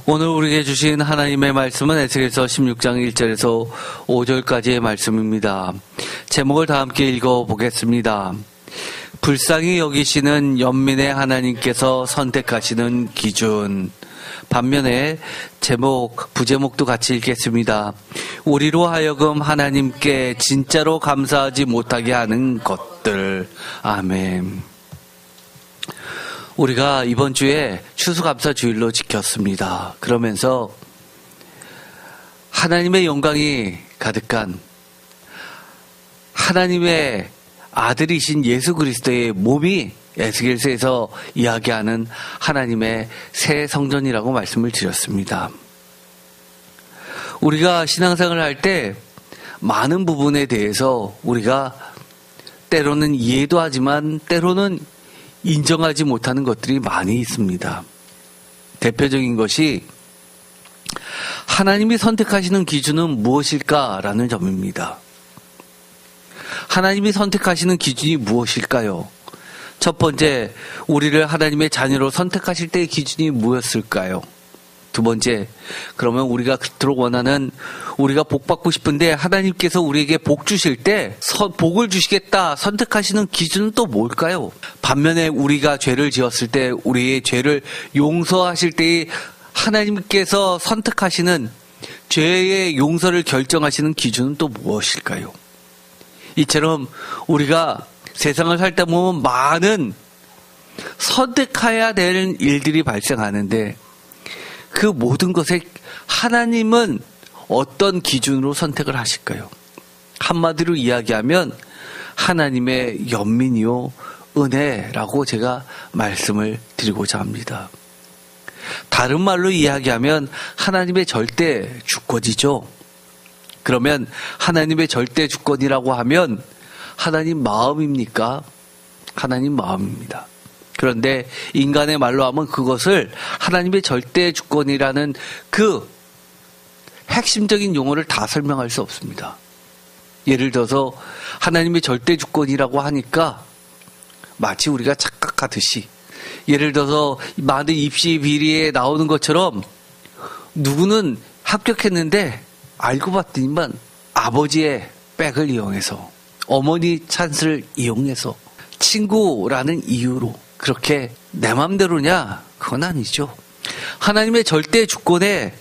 오늘 우리에게 주신 하나님의 말씀은 에스겔서 16장 1절에서 5절까지의 말씀입니다. 제목을 다 함께 읽어보겠습니다. 불쌍히 여기시는 연민의 하나님께서 선택하시는 기준. 반면에 부제목도 같이 읽겠습니다. 우리로 하여금 하나님께 진짜로 감사하지 못하게 하는 것들. 아멘. 우리가 이번 주에 추수감사 주일로 지켰습니다. 그러면서 하나님의 영광이 가득한 하나님의 아들이신 예수 그리스도의 몸이 에스겔서에서 이야기하는 하나님의 새 성전이라고 말씀을 드렸습니다. 우리가 신앙생활을 할 때 많은 부분에 대해서 우리가 때로는 이해도 하지만 때로는 인정하지 못하는 것들이 많이 있습니다. 대표적인 것이 하나님이 선택하시는 기준은 무엇일까라는 점입니다. 하나님이 선택하시는 기준이 무엇일까요? 첫 번째, 우리를 하나님의 자녀로 선택하실 때의 기준이 무엇일까요? 두 번째, 그러면 우리가 그토록 원하는, 우리가 복 받고 싶은데 하나님께서 우리에게 복 주실 때 복을 주시겠다 선택하시는 기준은 또 뭘까요? 반면에 우리가 죄를 지었을 때 우리의 죄를 용서하실 때의 하나님께서 선택하시는 죄의 용서를 결정하시는 기준은 또 무엇일까요? 이처럼 우리가 세상을 살다 보면 많은 선택해야 되는 일들이 발생하는데 그 모든 것에 하나님은 어떤 기준으로 선택을 하실까요? 한마디로 이야기하면 하나님의 연민이요 은혜라고 제가 말씀을 드리고자 합니다. 다른 말로 이야기하면 하나님의 절대 주권이죠. 그러면 하나님의 절대 주권이라고 하면 하나님 마음입니까? 하나님 마음입니다. 그런데 인간의 말로 하면 그것을 하나님의 절대 주권이라는 그 핵심적인 용어를 다 설명할 수 없습니다. 예를 들어서 하나님의 절대 주권이라고 하니까 마치 우리가 착각하듯이, 예를 들어서 많은 입시 비리에 나오는 것처럼 누구는 합격했는데 알고 봤더니만 아버지의 백을 이용해서, 어머니 찬스를 이용해서, 친구라는 이유로 그렇게 내 맘대로냐? 그건 아니죠. 하나님의 절대 주권의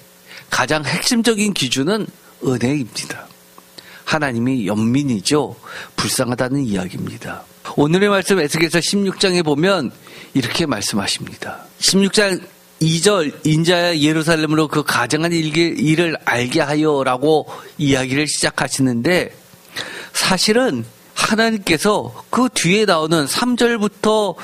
가장 핵심적인 기준은 은혜입니다. 하나님이 연민이죠. 불쌍하다는 이야기입니다. 오늘의 말씀 에스겔서 16장에 보면 이렇게 말씀하십니다. 16장 2절, 인자야 예루살렘으로 그 가증한 일을 알게 하여라고 이야기를 시작하시는데, 사실은 하나님께서 그 뒤에 나오는 3절부터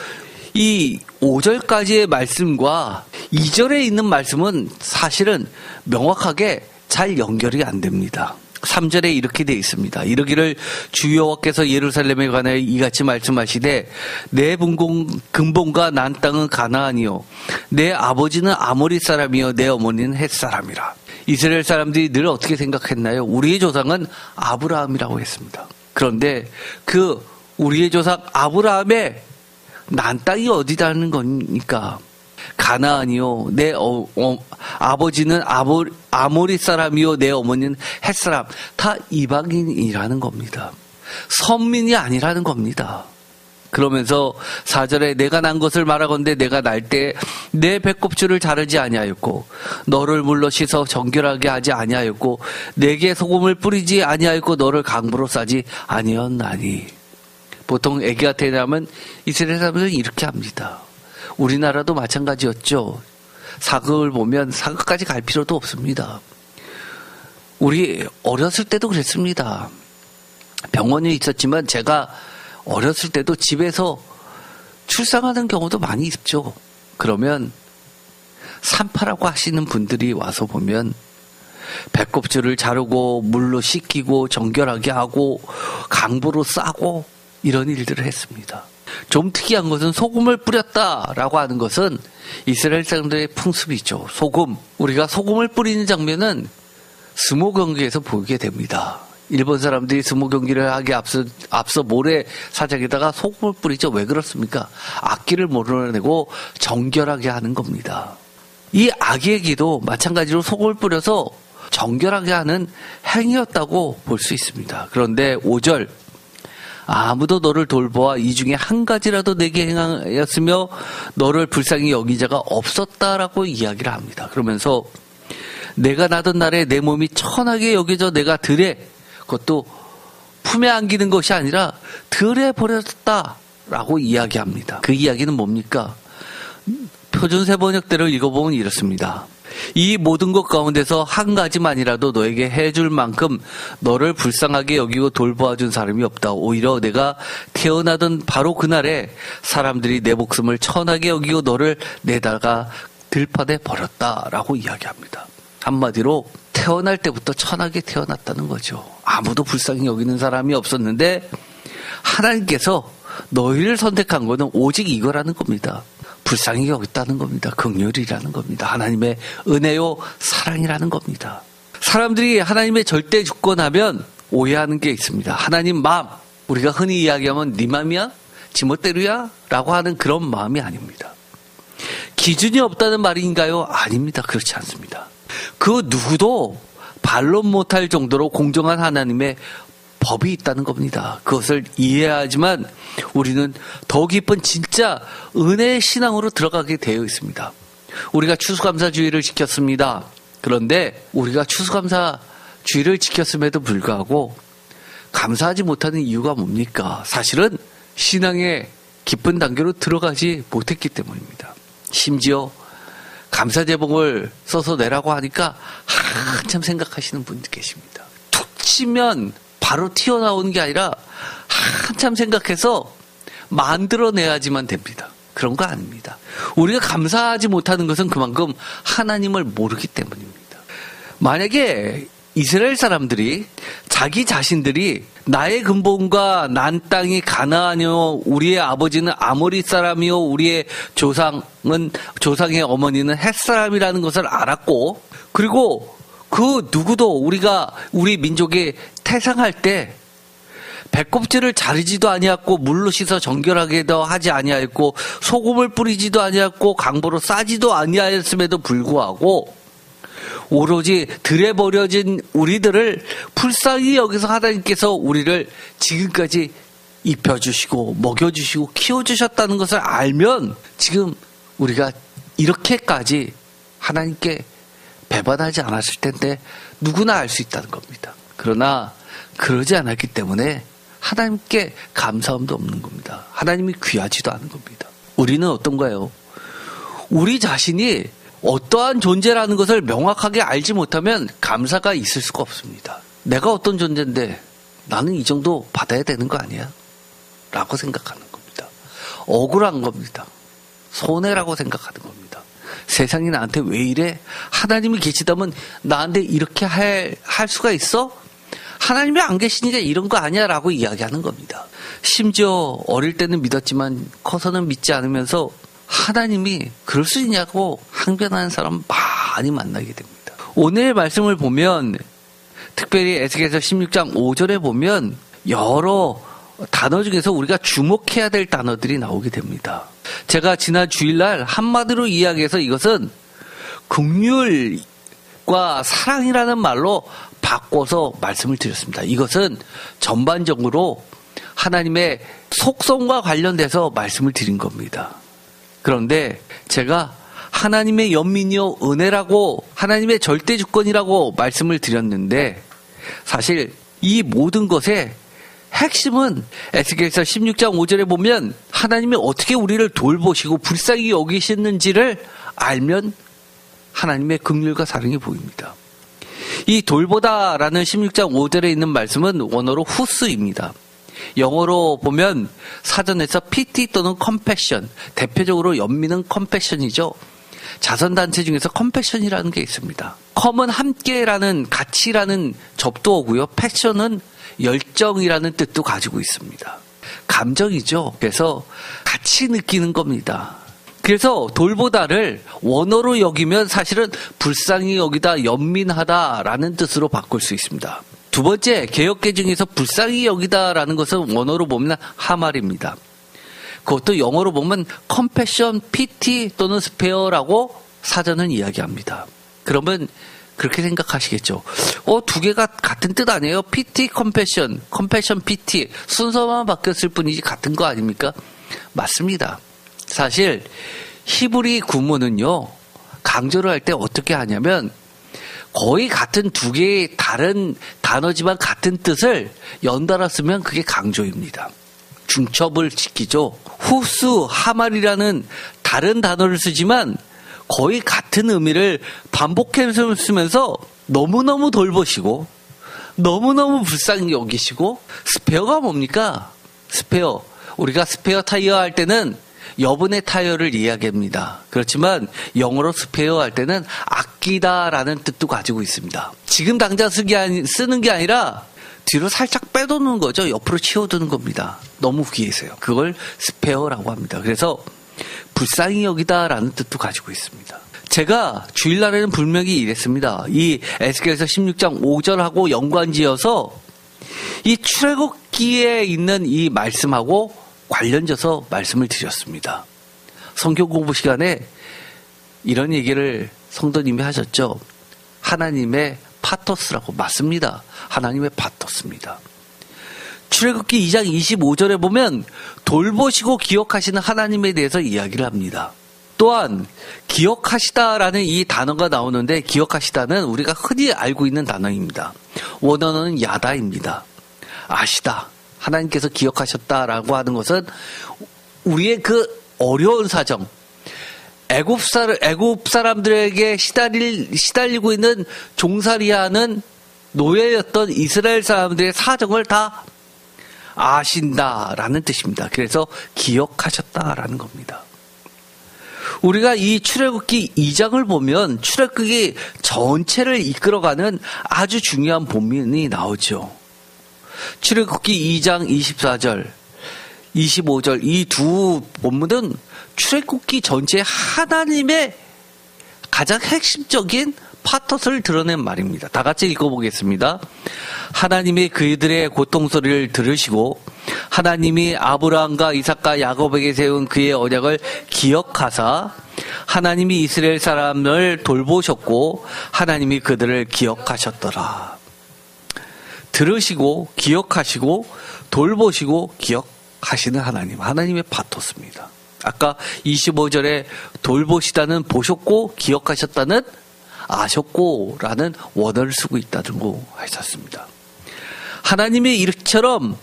이 5절까지의 말씀과 2절에 있는 말씀은 사실은 명확하게 잘 연결이 안 됩니다. 3절에 이렇게 되어 있습니다. 이르기를 주 여호와께서 예루살렘에 관하여 이같이 말씀하시되 내 근본과 난 땅은 가나안이요 내 아버지는 아모리 사람이요 내 어머니는 헷 사람이라. 이스라엘 사람들이 늘 어떻게 생각했나요? 우리의 조상은 아브라함이라고 했습니다. 그런데 그 우리의 조상 아브라함의 난 땅이 어디라는 겁니까? 가나안이요 내 아버지는 아모리 사람이요 내 어머니는 헷 사람. 다 이방인이라는 겁니다. 선민이 아니라는 겁니다. 그러면서 4절에 내가 난 것을 말하건대 내가 날 때 내 배꼽줄을 자르지 아니하였고 너를 물러 씻어 정결하게 하지 아니하였고 내게 소금을 뿌리지 아니하였고 너를 강부로 싸지 아니었나니. 보통 애기가 태어나면 이스라엘 사람들은 이렇게 합니다. 우리나라도 마찬가지였죠. 사극을 보면 사극까지 갈 필요도 없습니다. 우리 어렸을 때도 그랬습니다. 병원에 있었지만 제가 어렸을 때도 집에서 출산하는 경우도 많이 있죠. 그러면 산파라고 하시는 분들이 와서 보면 배꼽줄을 자르고 물로 씻기고 정결하게 하고 강보로 싸고 이런 일들을 했습니다. 좀 특이한 것은 소금을 뿌렸다라고 하는 것은 이스라엘 사람들의 풍습이죠. 소금. 우리가 소금을 뿌리는 장면은 스모 경기에서 보게 됩니다. 일본 사람들이 스모 경기를 하기 앞서 모래 사장에다가 소금을 뿌리죠. 왜 그렇습니까? 악기를 몰아내고 정결하게 하는 겁니다. 이 악의 기도 마찬가지로 속을 뿌려서 정결하게 하는 행위였다고 볼 수 있습니다. 그런데 5절 아무도 너를 돌보아 이 중에 한 가지라도 내게 행하였으며 너를 불쌍히 여긴 자가 없었다라고 이야기를 합니다. 그러면서 내가 나던 날에 내 몸이 천하게 여겨져 내가 들에 그것도 품에 안기는 것이 아니라 들에 버렸다라고 이야기합니다. 그 이야기는 뭡니까? 표준세 번역대로 읽어보면 이렇습니다. 이 모든 것 가운데서 한 가지만이라도 너에게 해줄 만큼 너를 불쌍하게 여기고 돌보아준 사람이 없다. 오히려 내가 태어나던 바로 그날에 사람들이 내 목숨을 천하게 여기고 너를 내다가 들판에 버렸다라고 이야기합니다. 한마디로 태어날 때부터 천하게 태어났다는 거죠. 아무도 불쌍히 여기는 사람이 없었는데 하나님께서 너희를 선택한 것은 오직 이거라는 겁니다. 불쌍히 여겼다는 겁니다. 긍휼이라는 겁니다. 하나님의 은혜요 사랑이라는 겁니다. 사람들이 하나님의 절대 주권하면 오해하는 게 있습니다. 하나님 마음, 우리가 흔히 이야기하면 네 마음이야? 지멋대로야? 라고 하는 그런 마음이 아닙니다. 기준이 없다는 말인가요? 아닙니다. 그렇지 않습니다. 그 누구도 반론 못할 정도로 공정한 하나님의 법이 있다는 겁니다. 그것을 이해하지만 우리는 더 깊은 진짜 은혜의 신앙으로 들어가게 되어 있습니다. 우리가 추수감사주의를 지켰습니다. 그런데 우리가 추수감사주의를 지켰음에도 불구하고 감사하지 못하는 이유가 뭡니까? 사실은 신앙의 깊은 단계로 들어가지 못했기 때문입니다. 심지어 감사제목을 써서 내라고 하니까 한참 생각하시는 분들 계십니다. 툭 치면 바로 튀어나오는 게 아니라 한참 생각해서 만들어내야지만 됩니다. 그런 거 아닙니다. 우리가 감사하지 못하는 것은 그만큼 하나님을 모르기 때문입니다. 만약에 이스라엘 사람들이 자기 자신들이 나의 근본과 난 땅이 가나안이요 우리의 아버지는 아모리 사람이요 우리의 조상의 어머니는 헷 사람이라는 것을 알았고 그리고 그 누구도 우리 민족이 태상할 때 배꼽질을 자르지도 아니했고 물로 씻어 정결하게도 하지 아니하였고 소금을 뿌리지도 아니했고 강보로 싸지도 아니하였음에도 불구하고 오로지 들에 버려진 우리들을 불쌍히 여기서 하나님께서 우리를 지금까지 입혀주시고 먹여주시고 키워주셨다는 것을 알면 지금 우리가 이렇게까지 하나님께 배반하지 않았을 텐데 누구나 알 수 있다는 겁니다. 그러나 그러지 않았기 때문에 하나님께 감사함도 없는 겁니다. 하나님이 귀하지도 않은 겁니다. 우리는 어떤가요? 우리 자신이 어떠한 존재라는 것을 명확하게 알지 못하면 감사가 있을 수가 없습니다. 내가 어떤 존재인데 나는 이 정도 받아야 되는 거 아니야? 라고 생각하는 겁니다. 억울한 겁니다. 손해라고 생각하는 겁니다. 세상이 나한테 왜 이래? 하나님이 계시다면 나한테 이렇게 할 수가 있어? 하나님이 안 계시니까 이런 거 아니야? 라고 이야기하는 겁니다. 심지어 어릴 때는 믿었지만 커서는 믿지 않으면서 하나님이 그럴 수 있냐고 항변하는 사람 많이 만나게 됩니다. 오늘의 말씀을 보면 특별히 에스겔서 16장 5절에 보면 여러 단어 중에서 우리가 주목해야 될 단어들이 나오게 됩니다. 제가 지난 주일날 한마디로 이야기해서 이것은 긍휼과 사랑이라는 말로 바꿔서 말씀을 드렸습니다. 이것은 전반적으로 하나님의 속성과 관련돼서 말씀을 드린 겁니다. 그런데 제가 하나님의 연민이요 은혜라고 하나님의 절대 주권이라고 말씀을 드렸는데 사실 이 모든 것의 핵심은 에스겔서 16장 5절에 보면 하나님이 어떻게 우리를 돌보시고 불쌍히 여기시는지를 알면 하나님의 긍휼과 사랑이 보입니다. 이 돌보다라는 16장 5절에 있는 말씀은 원어로 후스입니다. 영어로 보면 사전에서 pity 또는 compassion, 대표적으로 연민은 compassion이죠. 자선단체 중에서 compassion이라는 게 있습니다. com은 함께라는 가치라는 접두어고요. passion은 열정이라는 뜻도 가지고 있습니다. 감정이죠. 그래서 같이 느끼는 겁니다. 그래서 돌보다를 원어로 여기면 사실은 불쌍히 여기다, 연민하다라는 뜻으로 바꿀 수 있습니다. 두 번째, 개역개 중에서 불쌍히 여기다라는 것은 원어로 보면 하말입니다. 그것도 영어로 보면 compassion, pity 또는 spare라고 사전은 이야기합니다. 그러면 그렇게 생각하시겠죠. 두 개가 같은 뜻 아니에요? PT, 컴패션, PT. 순서만 바뀌었을 뿐이지 같은 거 아닙니까? 맞습니다. 사실 히브리 구문은요, 강조를 할 때 어떻게 하냐면 거의 같은 두 개의 다른 단어지만 같은 뜻을 연달아 쓰면 그게 강조입니다. 중첩을 지키죠. 후수, 하말이라는 다른 단어를 쓰지만 거의 같은 의미를 반복해서 쓰면서 너무너무 돌보시고 너무너무 불쌍히 여기시고. 스페어가 뭡니까? 스페어. 우리가 스페어 타이어 할 때는 여분의 타이어를 이야기합니다. 그렇지만 영어로 스페어 할 때는 아끼다라는 뜻도 가지고 있습니다. 지금 당장 쓰는 게 아니라 뒤로 살짝 빼두는 거죠. 옆으로 치워두는 겁니다. 너무 귀해서요. 그걸 스페어라고 합니다. 그래서 불쌍히 여기다라는 뜻도 가지고 있습니다. 제가 주일날에는 분명히 이랬습니다. 이 에스겔서 16장 5절하고 연관지어서 이 출애굽기에 있는 이 말씀하고 관련져서 말씀을 드렸습니다. 성경 공부 시간에 이런 얘기를 성도님이 하셨죠. 하나님의 파토스라고. 맞습니다. 하나님의 파토스입니다. 출애굽기 2장 25절에 보면 돌보시고 기억하시는 하나님에 대해서 이야기를 합니다. 또한 기억하시다라는 이 단어가 나오는데, 기억하시다는 우리가 흔히 알고 있는 단어입니다. 원어는 야다입니다. 아시다. 하나님께서 기억하셨다라고 하는 것은 우리의 그 어려운 사정, 애굽 사람들에게 시달리고 있는 종살이하는 노예였던 이스라엘 사람들의 사정을 다 아신다라는 뜻입니다. 그래서 기억하셨다라는 겁니다. 우리가 이 출애굽기 2장을 보면 출애굽기 전체를 이끌어가는 아주 중요한 본문이 나오죠. 출애굽기 2장 24절, 25절 이 두 본문은 출애굽기 전체의 하나님의 가장 핵심적인 파토스를 드러낸 말입니다. 다 같이 읽어보겠습니다. 하나님이 그들의 고통소리를 들으시고 하나님이 아브라함과 이삭과 야곱에게 세운 그의 언약을 기억하사 하나님이 이스라엘 사람을 돌보셨고 하나님이 그들을 기억하셨더라. 들으시고 기억하시고 돌보시고 기억하시는 하나님, 하나님의 파토스입니다. 아까 25절에 돌보시다는 보셨고 기억하셨다는 아셨고라는 원어를 쓰고 있다는 거 하셨습니다. 하나님이 이처럼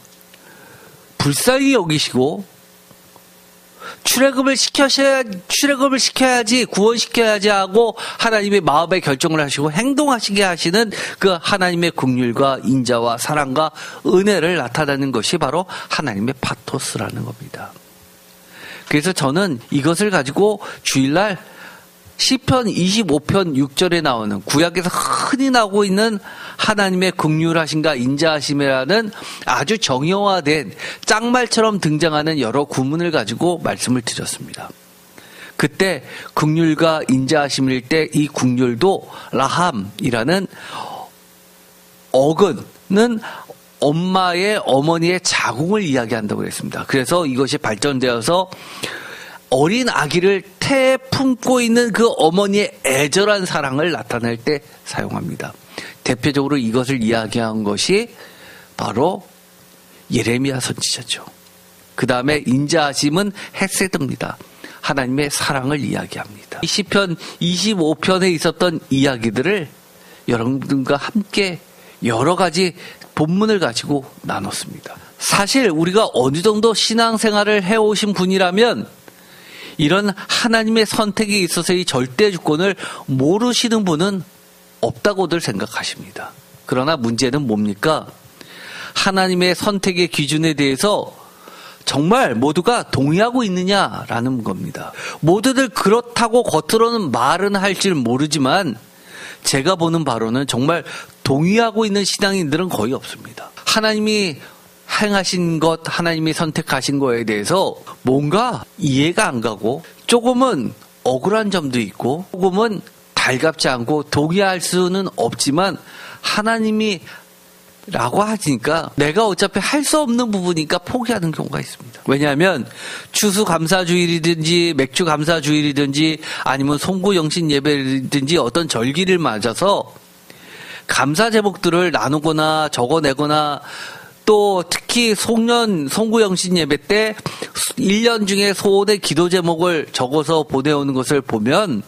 불쌍히 여기시고 출애굽을 시켜야지 구원시켜야지 하고 하나님의 마음의 결정을 하시고 행동하시게 하시는 그 하나님의 긍휼과 인자와 사랑과 은혜를 나타내는 것이 바로 하나님의 파토스라는 겁니다. 그래서 저는 이것을 가지고 주일날 시편 25편 6절에 나오는 구약에서 흔히 나오고 있는 하나님의 긍휼하심과 인자하심이라는 아주 정형화된 짝말처럼 등장하는 여러 구문을 가지고 말씀을 드렸습니다. 그때 긍휼과 인자하심일 때 이 긍휼도 라함이라는 어근은 어머니의 자궁을 이야기한다고 했습니다. 그래서 이것이 발전되어서 어린 아기를 태에 품고 있는 그 어머니의 애절한 사랑을 나타낼 때 사용합니다. 대표적으로 이것을 이야기한 것이 바로 예레미야 선지자죠. 그 다음에 인자하심은 헤세드입니다. 하나님의 사랑을 이야기합니다. 이 시편 25편에 있었던 이야기들을 여러분들과 함께 여러 가지 본문을 가지고 나눴습니다. 사실 우리가 어느 정도 신앙생활을 해오신 분이라면 이런 하나님의 선택에 있어서의 절대 주권을 모르시는 분은 없다고들 생각하십니다. 그러나 문제는 뭡니까? 하나님의 선택의 기준에 대해서 정말 모두가 동의하고 있느냐라는 겁니다. 모두들 그렇다고 겉으로는 말은 할지 모르지만 제가 보는 바로는 정말 동의하고 있는 신앙인들은 거의 없습니다. 하나님이 행하신 것, 하나님이 선택하신 거에 대해서 뭔가 이해가 안 가고 조금은 억울한 점도 있고 조금은 달갑지 않고 동의할 수는 없지만 하나님이 라고 하니까 내가 어차피 할 수 없는 부분이니까 포기하는 경우가 있습니다. 왜냐하면 추수감사주일이든지 맥주감사주일이든지 아니면 송구영신 예배든지 어떤 절기를 맞아서 감사 제목들을 나누거나 적어내거나 또 특히 송구영신 예배 때 1년 중에 소원의 기도 제목을 적어서 보내오는 것을 보면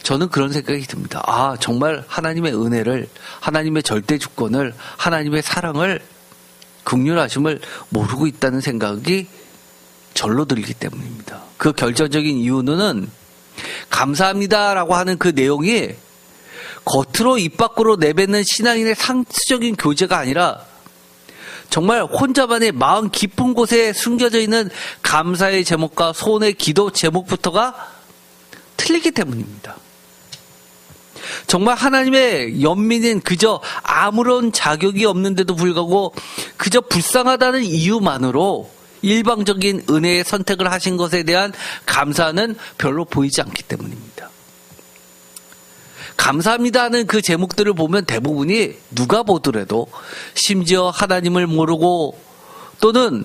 저는 그런 생각이 듭니다. 아, 정말 하나님의 은혜를, 하나님의 절대 주권을, 하나님의 사랑을, 긍휼하심을 모르고 있다는 생각이 절로 들기 때문입니다. 그 결정적인 이유는 감사합니다라고 하는 그 내용이 겉으로 입 밖으로 내뱉는 신앙인의 상투적인 교제가 아니라 정말 혼자만의 마음 깊은 곳에 숨겨져 있는 감사의 제목과 소원의 기도 제목부터가 틀리기 때문입니다. 정말 하나님의 연민인 그저 아무런 자격이 없는데도 불구하고 그저 불쌍하다는 이유만으로 일방적인 은혜의 선택을 하신 것에 대한 감사는 별로 보이지 않기 때문입니다. 감사합니다 하는 그 제목들을 보면 대부분이 누가 보더라도 심지어 하나님을 모르고 또는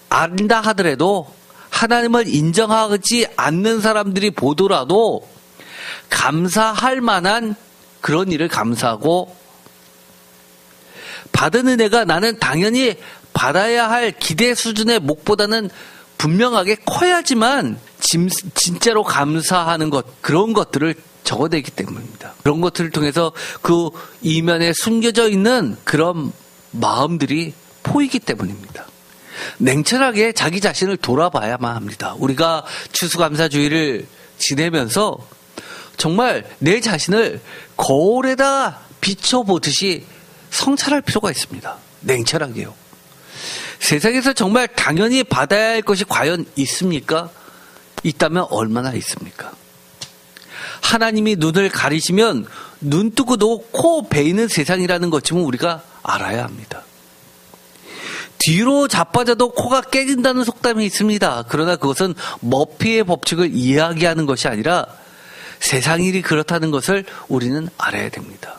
안다 하더라도 하나님을 인정하지 않는 사람들이 보더라도 감사할 만한 그런 일을 감사하고 받은 은혜가 나는 당연히 받아야 할 기대 수준의 목보다는 분명하게 커야지만 진짜로 감사하는 것, 그런 것들을 적어내기 때문입니다. 그런 것들을 통해서 그 이면에 숨겨져 있는 그런 마음들이 보이기 때문입니다. 냉철하게 자기 자신을 돌아봐야만 합니다. 우리가 추수감사주의를 지내면서 정말 내 자신을 거울에다 비춰보듯이 성찰할 필요가 있습니다. 냉철하게요. 세상에서 정말 당연히 받아야 할 것이 과연 있습니까? 있다면 얼마나 있습니까? 하나님이 눈을 가리시면 눈 뜨고도 코 베이는 세상이라는 것쯤은 우리가 알아야 합니다. 뒤로 자빠져도 코가 깨진다는 속담이 있습니다. 그러나 그것은 머피의 법칙을 이야기하는 것이 아니라 세상 일이 그렇다는 것을 우리는 알아야 됩니다.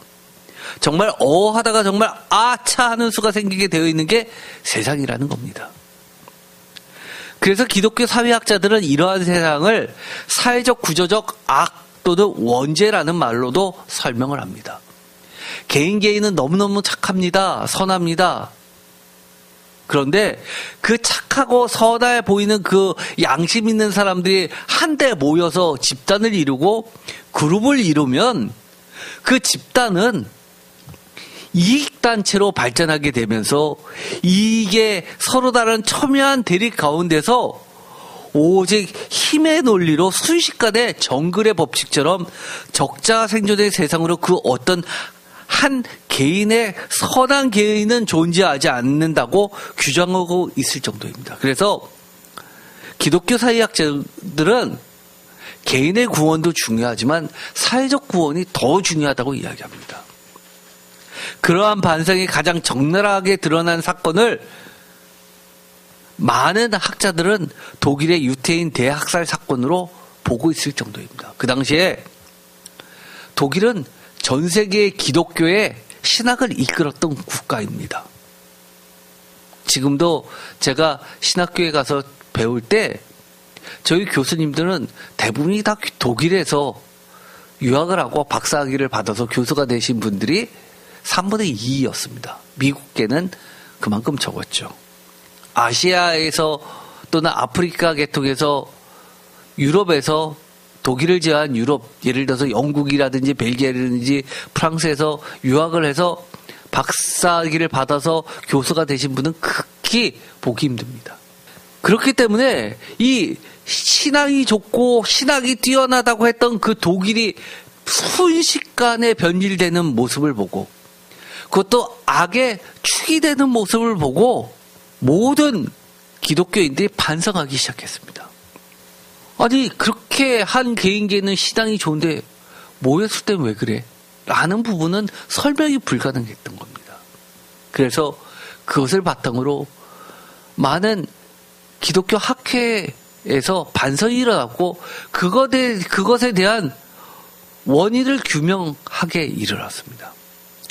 정말 하다가 정말 아차 하는 수가 생기게 되어 있는 게 세상이라는 겁니다. 그래서 기독교 사회학자들은 이러한 세상을 사회적 구조적 악 또는 원죄라는 말로도 설명을 합니다. 개인은 너무너무 착합니다. 선합니다. 그런데 그 착하고 선해 보이는 그 양심 있는 사람들이 한데 모여서 집단을 이루고 그룹을 이루면 그 집단은 이익단체로 발전하게 되면서 이익에 서로 다른 첨예한 대립 가운데서 오직 힘의 논리로 순식간에 정글의 법칙처럼 적자 생존의 세상으로 그 어떤 한 개인의 선한 개인은 존재하지 않는다고 규정하고 있을 정도입니다. 그래서 기독교 사회학자들은 개인의 구원도 중요하지만 사회적 구원이 더 중요하다고 이야기합니다. 그러한 반성이 가장 적나라하게 드러난 사건을 많은 학자들은 독일의 유태인 대학살 사건으로 보고 있을 정도입니다. 그 당시에 독일은 전 세계의 기독교의 신학을 이끌었던 국가입니다. 지금도 제가 신학교에 가서 배울 때 저희 교수님들은 대부분이 다 독일에서 유학을 하고 박사학위를 받아서 교수가 되신 분들이 3분의 2였습니다. 미국계는 그만큼 적었죠. 아시아에서 또는 아프리카 계통에서 유럽에서 독일을 제외한 유럽, 예를 들어서 영국이라든지 벨기에라든지 프랑스에서 유학을 해서 박사학위를 받아서 교수가 되신 분은 극히 보기 힘듭니다. 그렇기 때문에 이 신앙이 좋고 신학이 뛰어나다고 했던 그 독일이 순식간에 변질되는 모습을 보고 그것도 악의 축이 되는 모습을 보고 모든 기독교인들이 반성하기 시작했습니다. 아니 그렇게 한 개인계는 신앙이 좋은데 모였을 땐 왜 그래? 라는 부분은 설명이 불가능했던 겁니다. 그래서 그것을 바탕으로 많은 기독교 학회에서 반성이 일어났고 그것에 대한 원인을 규명하게 일어났습니다.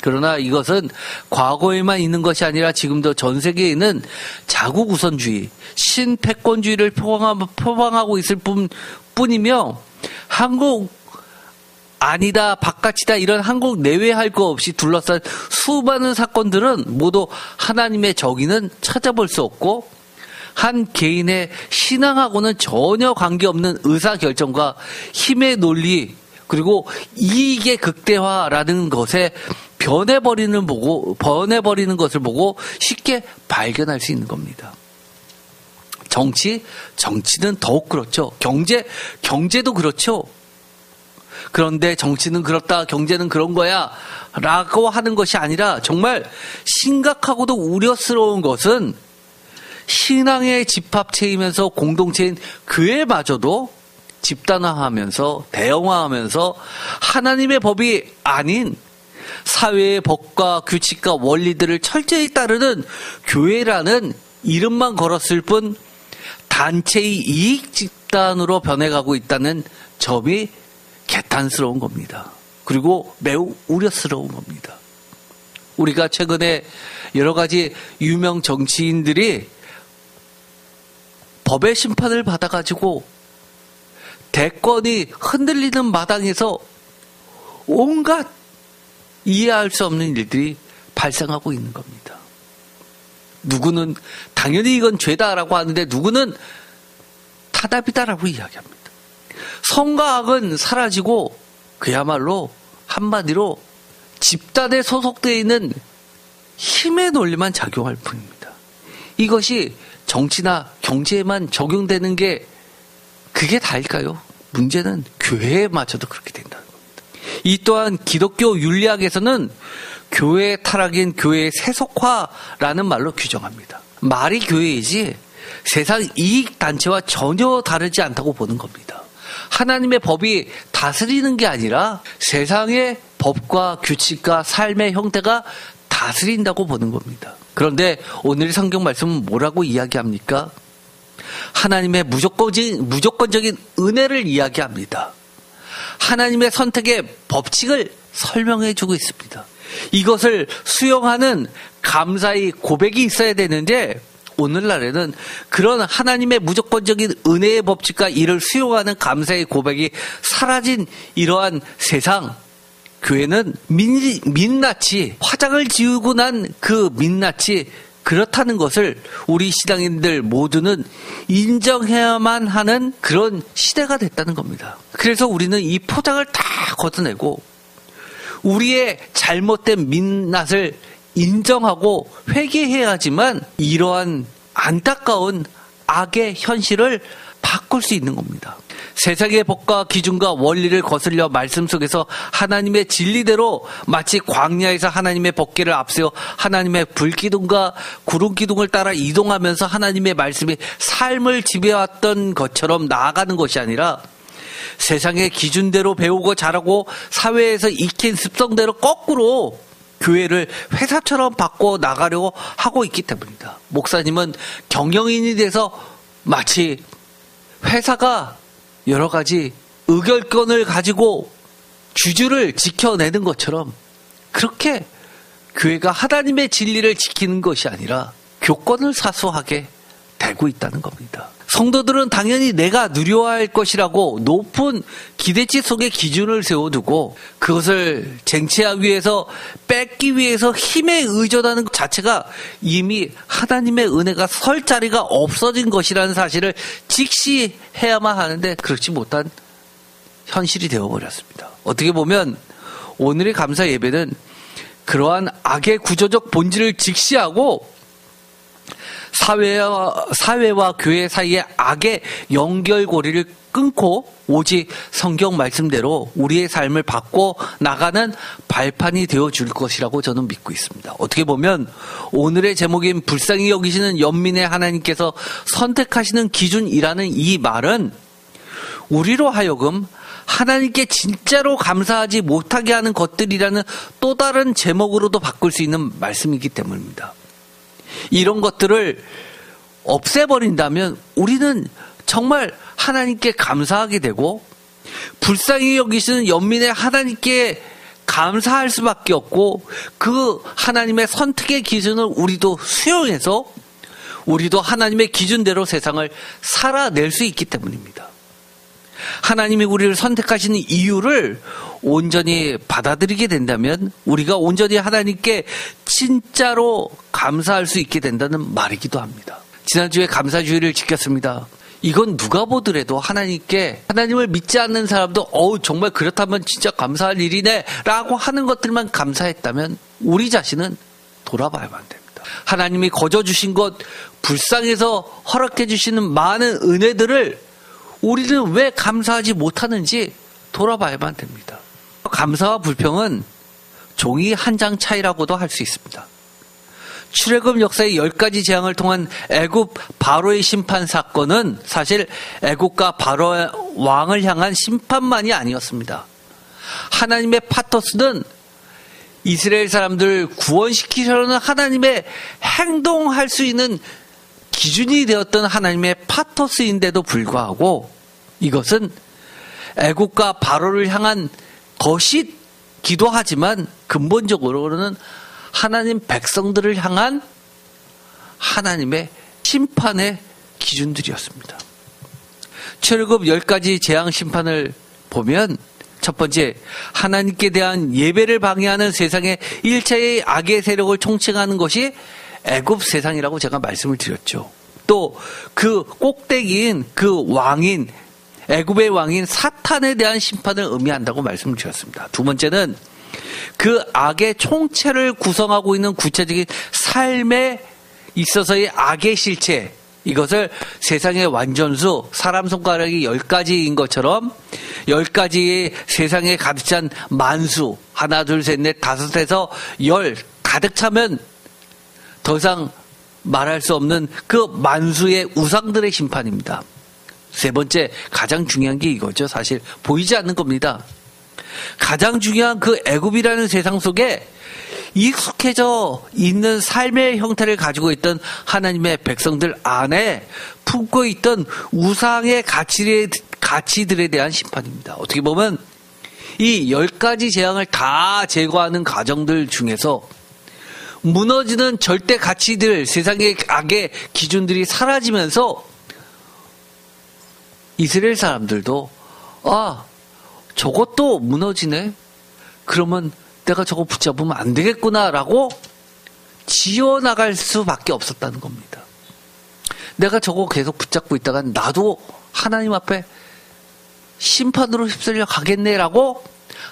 그러나 이것은 과거에만 있는 것이 아니라 지금도 전 세계에는 자국 우선주의, 신패권주의를 표방하고 있을 뿐이며 한국 아니다, 바깥이다 이런 한국 내외할 거 없이 둘러싼 수많은 사건들은 모두 하나님의 정의는 찾아볼 수 없고 한 개인의 신앙하고는 전혀 관계없는 의사결정과 힘의 논리 그리고 이익의 극대화라는 것에 변해버리는 것을 보고 쉽게 발견할 수 있는 겁니다. 정치는 더욱 그렇죠. 경제도 그렇죠. 그런데 정치는 그렇다, 경제는 그런 거야 라고 하는 것이 아니라 정말 심각하고도 우려스러운 것은 신앙의 집합체이면서 공동체인 교회마저도 집단화하면서 대형화하면서 하나님의 법이 아닌 사회의 법과 규칙과 원리들을 철저히 따르는 교회라는 이름만 걸었을 뿐 단체의 이익 집단으로 변해가고 있다는 점이 개탄스러운 겁니다. 그리고 매우 우려스러운 겁니다. 우리가 최근에 여러 가지 유명 정치인들이 법의 심판을 받아가지고 대권이 흔들리는 마당에서 온갖 이해할 수 없는 일들이 발생하고 있는 겁니다. 누구는 당연히 이건 죄다라고 하는데 누구는 타답이다라고 이야기합니다. 성과 악은 사라지고 그야말로 한마디로 집단에 소속되어 있는 힘의 논리만 작용할 뿐입니다. 이것이 정치나 경제에만 적용되는 게 그게 다일까요? 문제는 교회에마저도 그렇게 된다는 겁니다. 이 또한 기독교 윤리학에서는 교회 타락인 교회의 세속화라는 말로 규정합니다. 말이 교회이지 세상 이익단체와 전혀 다르지 않다고 보는 겁니다. 하나님의 법이 다스리는 게 아니라 세상의 법과 규칙과 삶의 형태가 다스린다고 보는 겁니다. 그런데 오늘 성경 말씀은 뭐라고 이야기합니까? 하나님의 무조건적인 은혜를 이야기합니다. 하나님의 선택의 법칙을 설명해 주고 있습니다. 이것을 수용하는 감사의 고백이 있어야 되는데 오늘날에는 그런 하나님의 무조건적인 은혜의 법칙과 이를 수용하는 감사의 고백이 사라진 이러한 세상, 교회는 민낯이 화장을 지우고 난 그 민낯이 그렇다는 것을 우리 신앙인들 모두는 인정해야만 하는 그런 시대가 됐다는 겁니다. 그래서 우리는 이 포장을 다 걷어내고 우리의 잘못된 민낯을 인정하고 회개해야지만 이러한 안타까운 악의 현실을 바꿀 수 있는 겁니다. 세상의 법과 기준과 원리를 거슬려 말씀 속에서 하나님의 진리대로 마치 광야에서 하나님의 법궤를 앞세워 하나님의 불기둥과 구름기둥을 따라 이동하면서 하나님의 말씀이 삶을 지배해왔던 것처럼 나아가는 것이 아니라 세상의 기준대로 배우고 자라고 사회에서 익힌 습성대로 거꾸로 교회를 회사처럼 바꿔 나가려고 하고 있기 때문입니다. 목사님은 경영인이 돼서 마치 회사가 여러 가지 의결권을 가지고 주주를 지켜내는 것처럼 그렇게 교회가 하나님의 진리를 지키는 것이 아니라 교권을 사수하게 되고 있다는 겁니다. 성도들은 당연히 내가 누려야 할 것이라고 높은 기대치 속에 기준을 세워두고 그것을 쟁취하기 위해서 뺏기 위해서 힘에 의존하는 것 자체가 이미 하나님의 은혜가 설 자리가 없어진 것이라는 사실을 직시해야만 하는데 그렇지 못한 현실이 되어버렸습니다. 어떻게 보면 오늘의 감사 예배는 그러한 악의 구조적 본질을 직시하고 사회와 교회 사이의 악의 연결고리를 끊고 오직 성경 말씀대로 우리의 삶을 바꿔 나가는 발판이 되어줄 것이라고 저는 믿고 있습니다. 어떻게 보면 오늘의 제목인 불쌍히 여기시는 연민의 하나님께서 선택하시는 기준이라는 이 말은 우리로 하여금 하나님께 진짜로 감사하지 못하게 하는 것들이라는 또 다른 제목으로도 바꿀 수 있는 말씀이기 때문입니다. 이런 것들을 없애버린다면 우리는 정말 하나님께 감사하게 되고 불쌍히 여기시는 연민의 하나님께 감사할 수밖에 없고 그 하나님의 선택의 기준을 우리도 수용해서 우리도 하나님의 기준대로 세상을 살아낼 수 있기 때문입니다. 하나님이 우리를 선택하시는 이유를 온전히 받아들이게 된다면 우리가 온전히 하나님께 진짜로 감사할 수 있게 된다는 말이기도 합니다. 지난주에 감사주의를 지켰습니다. 이건 누가 보더라도 하나님을 믿지 않는 사람도 정말 그렇다면 진짜 감사할 일이네 라고 하는 것들만 감사했다면 우리 자신은 돌아봐야만 됩니다. 하나님이 거저 주신 것, 불쌍해서 허락해 주시는 많은 은혜들을 우리는 왜 감사하지 못하는지 돌아봐야만 됩니다. 감사와 불평은 종이 한 장 차이라고도 할 수 있습니다. 출애굽 역사의 10가지 재앙을 통한 애굽 바로의 심판 사건은 사실 애굽과 바로 왕을 향한 심판만이 아니었습니다. 하나님의 파토스는 이스라엘 사람들 구원시키려는 하나님의 행동할 수 있는 기준이 되었던 하나님의 파토스인데도 불구하고 이것은 애국과 바로를 향한 것이기도 하지만 근본적으로는 하나님 백성들을 향한 하나님의 심판의 기준들이었습니다. 출애굽 10가지 재앙 심판을 보면 첫 번째, 하나님께 대한 예배를 방해하는 세상의 1차의 악의 세력을 총칭하는 것이 애굽 세상이라고 제가 말씀을 드렸죠. 또 그 꼭대기인 그 왕인 애굽의 왕인 사탄에 대한 심판을 의미한다고 말씀을 드렸습니다. 두 번째는 그 악의 총체를 구성하고 있는 구체적인 삶에 있어서의 악의 실체, 이것을 세상의 완전수, 사람 손가락이 10가지인 것처럼 10가지의 세상에 가득 찬 만수, 하나, 둘, 셋, 넷, 다섯에서 10 가득 차면 더 이상 말할 수 없는 그 만수의 우상들의 심판입니다. 세 번째, 가장 중요한 게 이거죠. 사실 보이지 않는 겁니다. 가장 중요한 그 애굽이라는 세상 속에 익숙해져 있는 삶의 형태를 가지고 있던 하나님의 백성들 안에 품고 있던 우상의 가치들에 대한 심판입니다. 어떻게 보면 이 10가지 재앙을 다 제거하는 과정들 중에서 무너지는 절대 가치들, 세상의 악의 기준들이 사라지면서 이스라엘 사람들도 저것도 무너지네? 그러면 내가 저거 붙잡으면 안 되겠구나라고 지어나갈 수밖에 없었다는 겁니다. 내가 저거 계속 붙잡고 있다가 나도 하나님 앞에 심판으로 휩쓸려 가겠네라고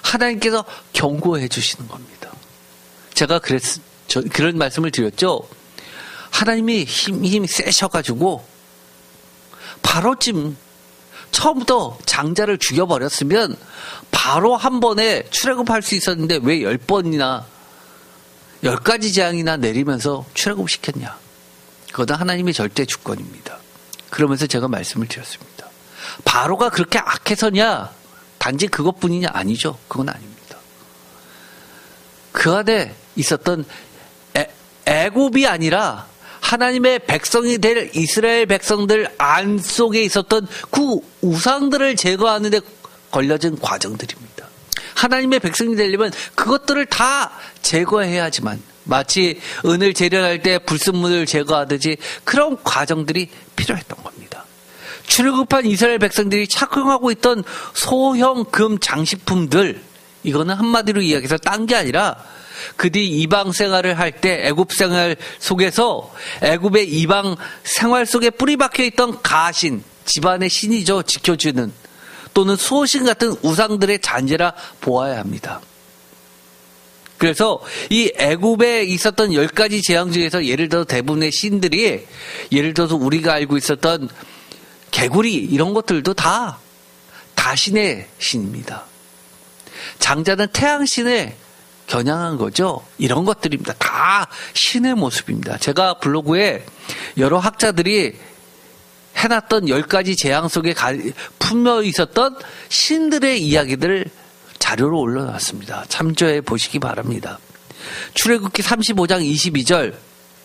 하나님께서 경고해 주시는 겁니다. 제가 그런 말씀을 드렸죠. 하나님이 힘이 세셔가지고 바로쯤 처음부터 장자를 죽여버렸으면 바로 한 번에 출애굽할 수 있었는데 왜 10번이나 10가지 재앙이나 내리면서 출애굽시켰냐. 그거는 하나님의 절대 주권입니다. 그러면서 제가 말씀을 드렸습니다. 바로가 그렇게 악해서냐? 단지 그것뿐이냐? 아니죠. 그건 아닙니다. 그 안에 있었던 애굽이 아니라 하나님의 백성이 될 이스라엘 백성들 안 속에 있었던 그 우상들을 제거하는 데 걸려진 과정들입니다. 하나님의 백성이 되려면 그것들을 다 제거해야지만 마치 은을 재련할 때 불순물을 제거하듯이 그런 과정들이 필요했던 겁니다. 출애굽한 이스라엘 백성들이 착용하고 있던 소형 금 장식품들, 이거는 한마디로 이야기해서 딴 게 아니라 그들이 이방 생활을 할 때 애굽 생활 속에서 애굽의 이방 생활 속에 뿌리 박혀 있던 가신, 집안의 신이죠. 지켜주는, 또는 수호신 같은 우상들의 잔재라 보아야 합니다. 그래서 이 애굽에 있었던 10가지 재앙 중에서 예를 들어 대부분의 신들이, 예를 들어서 우리가 알고 있었던 개구리 이런 것들도 다 신의 신입니다. 장자는 태양신의 겨냥한 거죠. 이런 것들입니다. 다 신의 모습입니다. 제가 블로그에 여러 학자들이 해놨던 10가지 재앙 속에 품려 있었던 신들의 이야기들을 자료로 올려놨습니다. 참조해 보시기 바랍니다. 출애굽기 35장 22절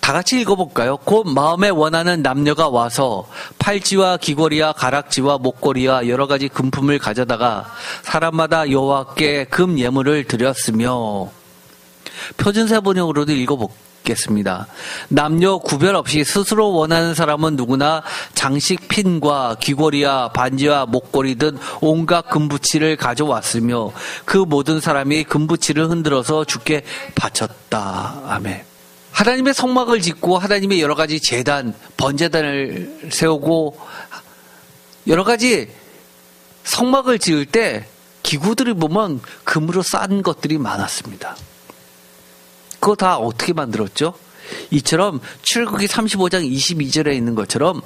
다 같이 읽어볼까요? 곧 마음에 원하는 남녀가 와서 팔찌와 귀걸이와 가락지와 목걸이와 여러 가지 금품을 가져다가 사람마다 여호와께 금 예물을 드렸으며, 표준세 번역으로도 읽어보겠습니다. 남녀 구별 없이 스스로 원하는 사람은 누구나 장식 핀과 귀걸이와 반지와 목걸이 등 온갖 금부치를 가져왔으며 그 모든 사람이 금부치를 흔들어서 주께 바쳤다. 아멘. 하나님의 성막을 짓고 하나님의 여러 가지 제단, 번제단을 세우고 여러 가지 성막을 지을 때 기구들이 보면 금으로 싼 것들이 많았습니다. 그거 다 어떻게 만들었죠? 이처럼 출애굽기 35장 22절에 있는 것처럼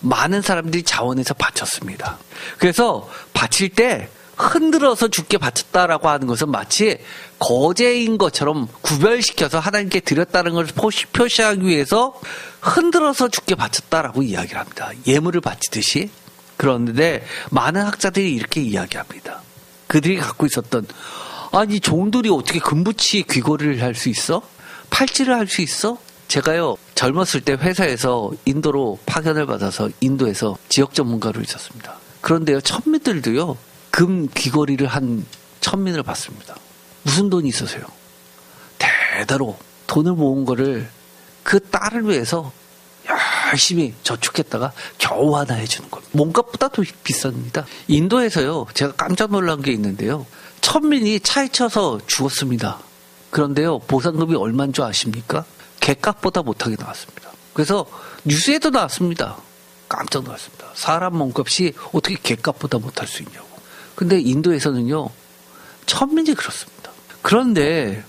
많은 사람들이 자원해서 바쳤습니다. 그래서 바칠 때 흔들어서 주께 바쳤다라고 하는 것은 마치 거제인 것처럼 구별시켜서 하나님께 드렸다는 것을 표시하기 위해서 흔들어서 주께 바쳤다라고 이야기를 합니다. 예물을 바치듯이. 그런데 많은 학자들이 이렇게 이야기합니다. 그들이 갖고 있었던, 아니 종들이 어떻게 금부치 귀걸이를 할 수 있어? 팔찌를 할 수 있어? 제가요 젊었을 때 회사에서 인도로 파견을 받아서 인도에서 지역 전문가로 있었습니다. 그런데요 천민들도요 금 귀걸이를 한 천민을 봤습니다. 무슨 돈이 있으세요? 대대로 돈을 모은 거를 그 딸을 위해서 열심히 저축했다가 겨우 하나 해주는 겁니다. 몸값보다 더 비쌉니다. 인도에서요 제가 깜짝 놀란 게 있는데요. 천민이 차에 쳐서 죽었습니다. 그런데요 보상금이 얼마인 줄 아십니까? 객값보다 못하게 나왔습니다. 그래서 뉴스에도 나왔습니다. 깜짝 놀랐습니다. 사람 몸값이 어떻게 객값보다 못할 수 있냐고. 근데 인도에서는요 천민이 그렇습니다. 그런데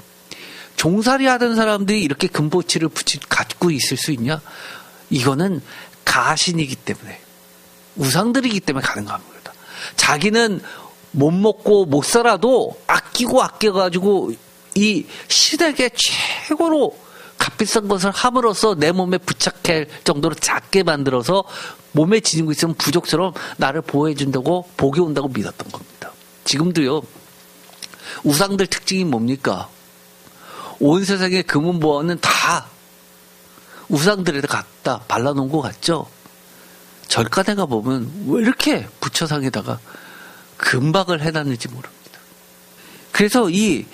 종살이 하던 사람들이 이렇게 금보치를 갖고 있을 수 있냐? 이거는 가신이기 때문에, 우상들이기 때문에 가능합니다. 자기는 못 먹고 못 살아도 아끼고 아껴가지고 이 시댁의 최고로 값비싼 것을 함으로써 내 몸에 부착할 정도로 작게 만들어서 몸에 지니고 있으면 부족처럼 나를 보호해준다고, 복이 온다고 믿었던 겁니다. 지금도요 우상들 특징이 뭡니까? 온 세상의 금은보화는 다 우상들에다 갖다 발라놓은 것 같죠? 절간에 가보면 왜 이렇게 부처상에다가 금박을 해놨는지 모릅니다. 그래서 이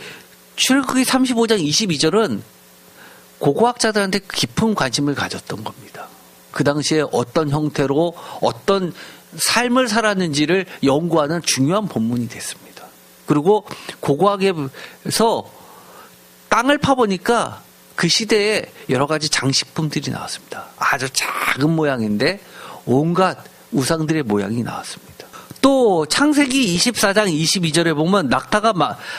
출애굽기 35장 22절은 고고학자들한테 깊은 관심을 가졌던 겁니다. 그 당시에 어떤 형태로 어떤 삶을 살았는지를 연구하는 중요한 본문이 됐습니다. 그리고 고고학에서 땅을 파보니까 그 시대에 여러 가지 장식품들이 나왔습니다. 아주 작은 모양인데 온갖 우상들의 모양이 나왔습니다. 또 창세기 24장 22절에 보면 낙타가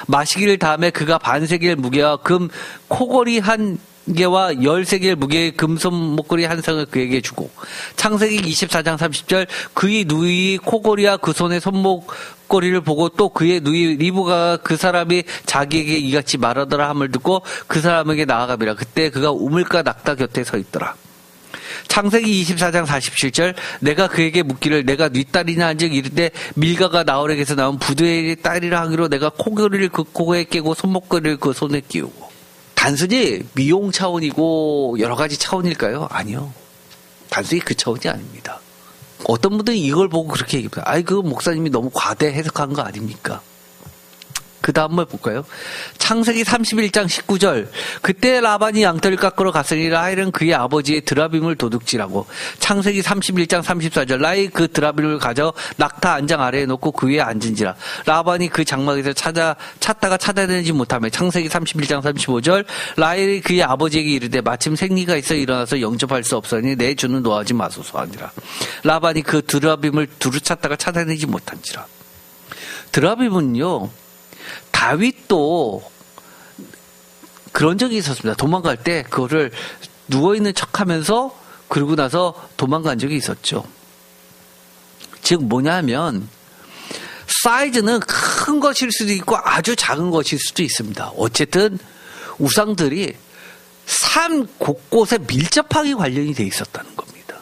마시기를 다음에 그가 반세겔 무게와 금 코걸이 한 개와 13개의 무게의 금손 목걸이 한 상을 그에게 주고, 창세기 24장 30절 그의 누이 코걸이와 그 손의 손목걸이를 보고 또 그의 누이 리브가 그 사람이 자기에게 이같이 말하더라 함을 듣고 그 사람에게 나아가비라. 그때 그가 우물가 낙타 곁에 서 있더라. 창세기 24장 47절 내가 그에게 묻기를 내가 네 딸이냐 한즉 이르되 밀가가 나홀에게서 나온 부두엘의 딸이라 하기로 내가 코걸이를 그 코에 끼고 손목걸이를 그 손에 끼우고. 단순히 미용 차원이고 여러 가지 차원일까요? 아니요. 단순히 그 차원이 아닙니다. 어떤 분들이 이걸 보고 그렇게 얘기합니다. 아이, 그 목사님이 너무 과대 해석한 거 아닙니까? 그 다음 뭘 볼까요? 창세기 31장 19절 그때 라반이 양털을 깎으러 갔으니 라헬은 그의 아버지의 드라빔을 도둑질하고, 창세기 31장 34절 라헬이 그 드라빔을 가져 낙타 안장 아래에 놓고 그 위에 앉은지라. 라반이 그 장막에서 찾다가 찾아내지 못하며, 창세기 31장 35절 라헬이 그의 아버지에게 이르되 마침 생리가 있어 일어나서 영접할 수 없으니 내 주는 노하지 마소서 하니라. 라반이 그 드라빔을 두루 찾다가 찾아내지 못한지라. 드라빔은요 다윗도 그런 적이 있었습니다. 도망갈 때 그거를 누워있는 척하면서 그러고 나서 도망간 적이 있었죠. 즉 뭐냐면 사이즈는 큰 것일 수도 있고 아주 작은 것일 수도 있습니다. 어쨌든 우상들이 삶 곳곳에 밀접하게 관련이 돼 있었다는 겁니다.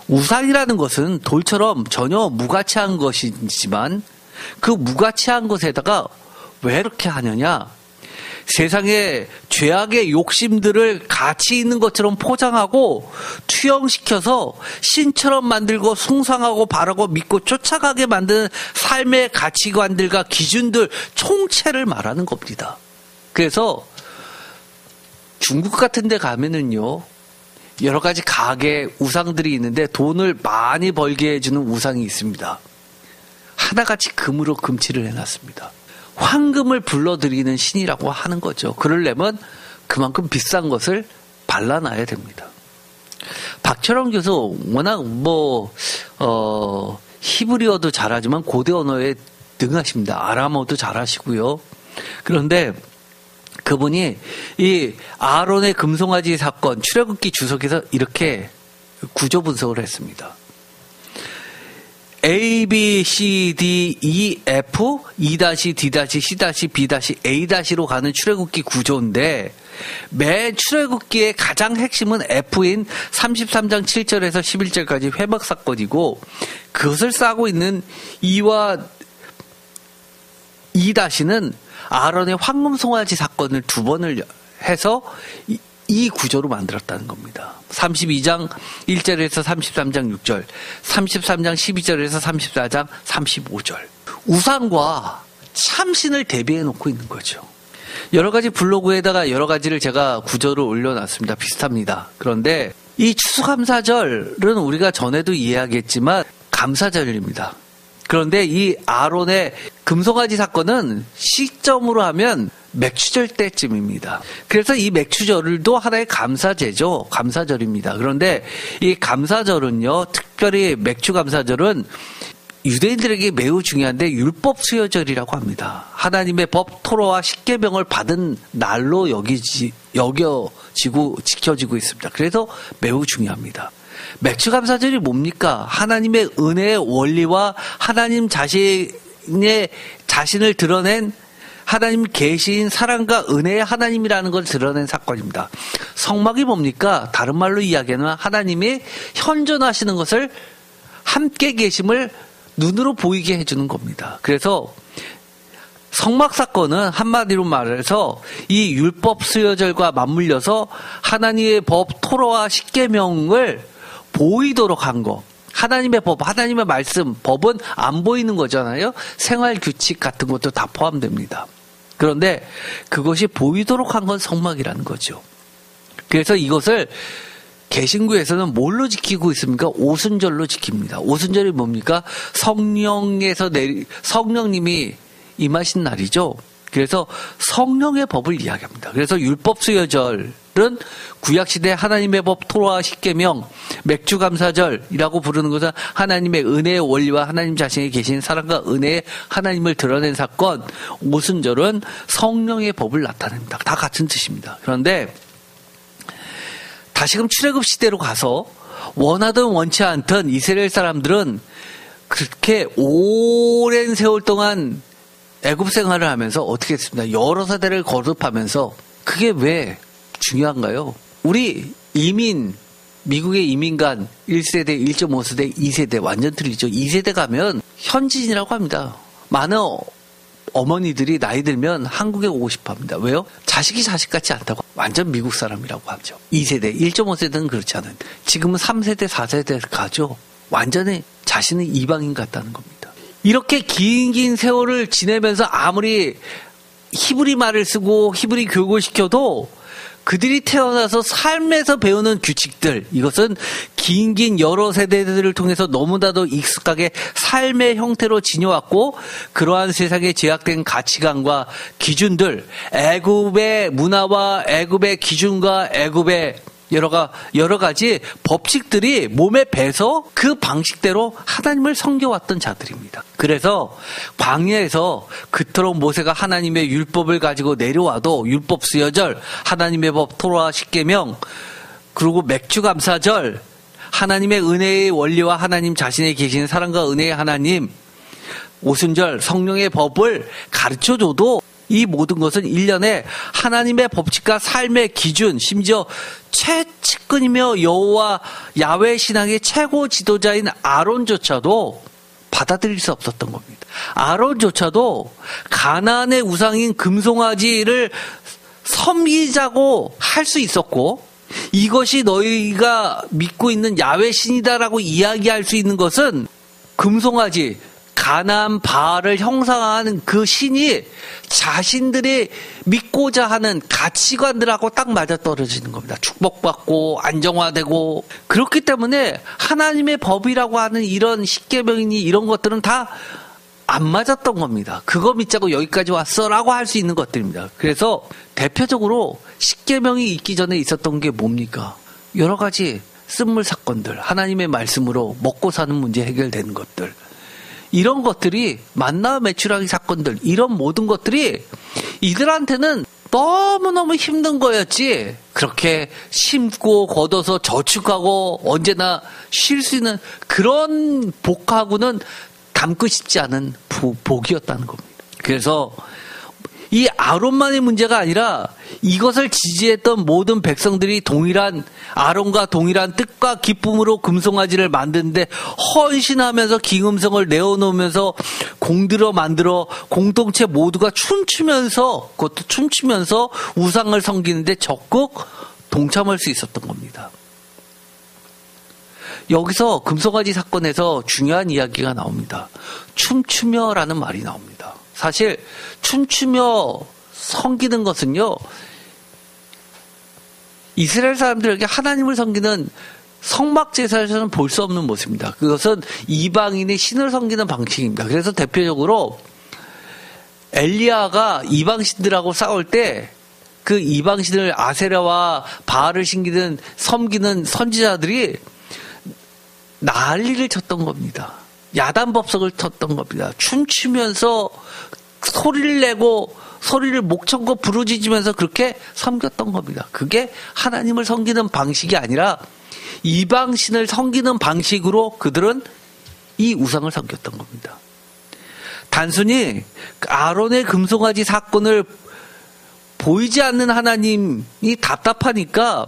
우상이라는 것은 돌처럼 전혀 무가치한 것이지만 그 무가치한 것에다가 왜 이렇게 하느냐? 세상에 죄악의 욕심들을 가치 있는 것처럼 포장하고 투영시켜서 신처럼 만들고 숭상하고 바라고 믿고 쫓아가게 만드는 삶의 가치관들과 기준들 총체를 말하는 겁니다. 그래서 중국 같은 데 가면은요, 여러 가지 가게 우상들이 있는데 돈을 많이 벌게 해주는 우상이 있습니다. 하나같이 금으로 금칠을 해놨습니다. 황금을 불러들이는 신이라고 하는 거죠. 그러려면 그만큼 비싼 것을 발라놔야 됩니다. 박철원 교수 워낙 히브리어도 잘하지만 고대 언어에 능하십니다. 아람어도 잘하시고요. 그런데 그분이 이 아론의 금송아지 사건 출애굽기 주석에서 이렇게 구조 분석을 했습니다. A, B, C, D, E, F, E-, D-, C-, B-, A-로 가는 출애굽기 구조인데 매 출애굽기의 가장 핵심은 F인 33장 7절에서 11절까지 회막 사건이고 그것을 싸고 있는 E와 E-는 아론의 황금 송아지 사건을 두 번을 해서 이 구조로 만들었다는 겁니다. 32장 1절에서 33장 6절, 33장 12절에서 34장 35절. 우상과 참신을 대비해 놓고 있는 거죠. 여러 가지 블로그에다가 여러 가지를 제가 구조를 올려놨습니다. 비슷합니다. 그런데 이 추수감사절은 우리가 전에도 이야기했지만 감사절입니다. 그런데 이 아론의 금송아지 사건은 시점으로 하면 맥추절 때쯤입니다. 그래서 이 맥추절도 하나의 감사제죠. 감사절입니다. 그런데 이 감사절은요, 특별히 맥추감사절은 유대인들에게 매우 중요한데 율법 수여절이라고 합니다. 하나님의 법 토라와 십계명을 받은 날로 여겨지고 지켜지고 있습니다. 그래서 매우 중요합니다. 맥추감사절이 뭡니까? 하나님의 은혜의 원리와 하나님 자신을 드러낸 하나님 계신 사랑과 은혜의 하나님이라는 걸 드러낸 사건입니다. 성막이 뭡니까? 다른 말로 이야기하면 하나님이 현존하시는 것을 함께 계심을 눈으로 보이게 해주는 겁니다. 그래서 성막 사건은 한마디로 말해서 이 율법 수여절과 맞물려서 하나님의 법 토라와 십계명을 보이도록 한 거. 하나님의 법, 하나님의 말씀, 법은 안 보이는 거잖아요. 생활 규칙 같은 것도 다 포함됩니다. 그런데 그것이 보이도록 한 건 성막이라는 거죠. 그래서 이것을 개신교에서는 뭘로 지키고 있습니까? 오순절로 지킵니다. 오순절이 뭡니까? 성령님이 임하신 날이죠. 그래서 성령의 법을 이야기합니다. 그래서 율법 수여절은 구약시대 하나님의 법 토라와 십계명, 맥주감사절이라고 부르는 것은 하나님의 은혜의 원리와 하나님 자신이 계신 사랑과 은혜의 하나님을 드러낸 사건, 오순절은 성령의 법을 나타냅니다. 다 같은 뜻입니다. 그런데 다시금 출애굽 시대로 가서 원하든 원치 않든 이스라엘 사람들은 그렇게 오랜 세월 동안 애굽 생활을 하면서 어떻게 했습니다. 여러 세대를 거듭하면서 그게 왜 중요한가요? 우리 미국의 이민간 1세대, 1.5세대, 2세대 완전 틀리죠. 2세대 가면 현지인이라고 합니다. 많은 어머니들이 나이 들면 한국에 오고 싶어 합니다. 왜요? 자식이 자식 같지 않다고 완전 미국 사람이라고 하죠. 2세대, 1.5세대는 그렇지 않은데 지금은 3세대, 4세대 가죠. 완전히 자신은 이방인 같다는 겁니다. 이렇게 긴 세월을 지내면서 아무리 히브리 말을 쓰고 히브리 교육을 시켜도 그들이 태어나서 삶에서 배우는 규칙들, 이것은 긴 여러 세대들을 통해서 너무나도 익숙하게 삶의 형태로 지녀왔고 그러한 세상에 제약된 가치관과 기준들, 애굽의 문화와 애굽의 기준과 애굽의 여러 가지 법칙들이 몸에 배서 그 방식대로 하나님을 섬겨왔던 자들입니다. 그래서 광야에서 그토록 모세가 하나님의 율법을 가지고 내려와도 율법 수여절, 하나님의 법 토라와 십계명, 그리고 맥주감사절, 하나님의 은혜의 원리와 하나님 자신이 계신 사랑과 은혜의 하나님, 오순절 성령의 법을 가르쳐줘도 이 모든 것은 1년에 하나님의 법칙과 삶의 기준, 심지어 최측근이며 여호와 야훼 신앙의 최고 지도자인 아론조차도 받아들일 수 없었던 겁니다. 아론조차도 가나안의 우상인 금송아지를 섬기자고 할 수 있었고, 이것이 너희가 믿고 있는 야훼 신이다라고 이야기할 수 있는 것은 금송아지, 가나안 바알을 형상화하는 그 신이 자신들이 믿고자 하는 가치관들하고 딱 맞아떨어지는 겁니다. 축복받고 안정화되고. 그렇기 때문에 하나님의 법이라고 하는 이런 십계명이니 이런 것들은 다 안 맞았던 겁니다. 그거 믿자고 여기까지 왔어라고 할 수 있는 것들입니다. 그래서 대표적으로 십계명이 있기 전에 있었던 게 뭡니까? 여러 가지 쓴물 사건들, 하나님의 말씀으로 먹고 사는 문제 해결되는 것들, 이런 것들이 만나 매출하기 사건들, 이런 모든 것들이 이들한테는 너무너무 힘든 거였지, 그렇게 심고 걷어서 저축하고 언제나 쉴 수 있는 그런 복하고는 담고 싶지 않은 복이었다는 겁니다. 그래서 이 아론만의 문제가 아니라 이것을 지지했던 모든 백성들이 아론과 동일한 뜻과 기쁨으로 금송아지를 만드는데 헌신하면서 기금성을 내어놓으면서 공들여 만들어 공동체 모두가 그것도 춤추면서 우상을 섬기는데 적극 동참할 수 있었던 겁니다. 여기서 금송아지 사건에서 중요한 이야기가 나옵니다. 춤추며라는 말이 나옵니다. 사실 춤추며 섬기는 것은요, 이스라엘 사람들에게 하나님을 섬기는 성막제사에서는 볼 수 없는 모습입니다. 그것은 이방인이 신을 섬기는 방식입니다. 그래서 대표적으로 엘리야가 이방신들하고 싸울 때 그 이방신을 아세라와 바알을 섬기는 선지자들이 난리를 쳤던 겁니다. 야단법석을 쳤던 겁니다. 춤추면서 소리를 내고 소리를 목청껏 부르짖으면서 그렇게 섬겼던 겁니다. 그게 하나님을 섬기는 방식이 아니라 이방신을 섬기는 방식으로 그들은 이 우상을 섬겼던 겁니다. 단순히 아론의 금송아지 사건을 보이지 않는 하나님이 답답하니까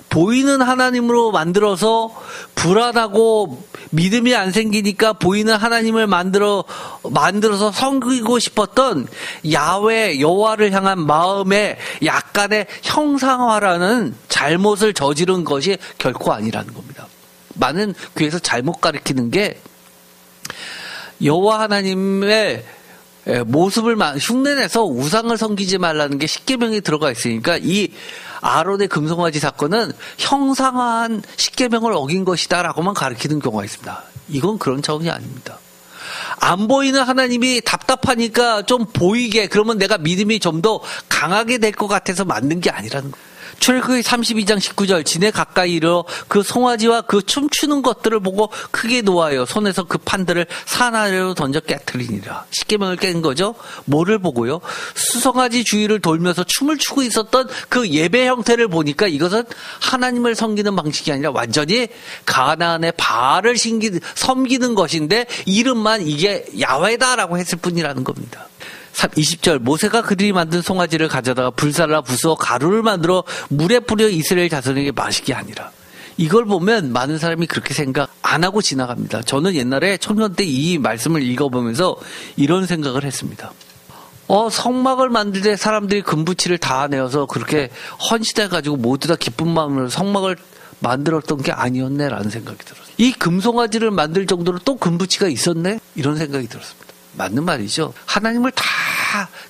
보이는 하나님으로 만들어서 불안하고 믿음이 안 생기니까 보이는 하나님을 만들어서 섬기고 싶었던 야훼 여호와를 향한 마음의 약간의 형상화라는 잘못을 저지른 것이 결코 아니라는 겁니다. 많은 교회에서 잘못 가르치는 게 여호와 하나님의 모습을 흉내내서 우상을 섬기지 말라는 게 십계명에 들어가 있으니까 이 아론의 금송아지 사건은 형상화한 십계명을 어긴 것이다라고만 가르치는 경우가 있습니다. 이건 그런 차원이 아닙니다. 안 보이는 하나님이 답답하니까 좀 보이게, 그러면 내가 믿음이 좀 더 강하게 될 것 같아서 만든 게 아니라는 거예요. 출애굽기 32장 19절 진에 가까이 이르러 그 송아지와 그 춤추는 것들을 보고 크게 노하여 손에서 그 판들을 산 아래로 던져 깨트리니라. 십계명을 깬 거죠. 뭐를 보고요? 수송아지 주위를 돌면서 춤을 추고 있었던 그 예배 형태를 보니까 이것은 하나님을 섬기는 방식이 아니라 완전히 가나안의 바알을 섬기는 것인데 이름만 이게 야훼다라고 했을 뿐이라는 겁니다. 20절 모세가 그들이 만든 송아지를 가져다가 불살라 부수어 가루를 만들어 물에 뿌려 이스라엘 자손에게 마시게 하니라. 이걸 보면 많은 사람이 그렇게 생각 안 하고 지나갑니다. 저는 옛날에 청년 때 이 말씀을 읽어보면서 이런 생각을 했습니다. 성막을 만들 때 사람들이 금붙이를 다 내어서 그렇게 헌신해가지고 모두 다 기쁜 마음으로 성막을 만들었던 게 아니었네라는 생각이 들었어요. 이 금송아지를 만들 정도로 또 금붙이가 있었네? 이런 생각이 들었습니다. 맞는 말이죠. 하나님을 다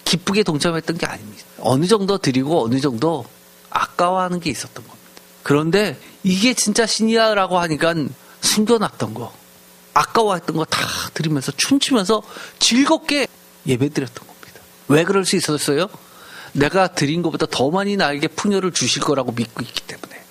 기쁘게 동참했던 게 아닙니다. 어느 정도 드리고 어느 정도 아까워하는 게 있었던 겁니다. 그런데 이게 진짜 신이야라고 하니까 숨겨놨던 거, 아까워했던 거 다 드리면서 춤추면서 즐겁게 예배드렸던 겁니다. 왜 그럴 수 있었어요? 내가 드린 것보다 더 많이 나에게 풍요를 주실 거라고 믿고 있기 때문에.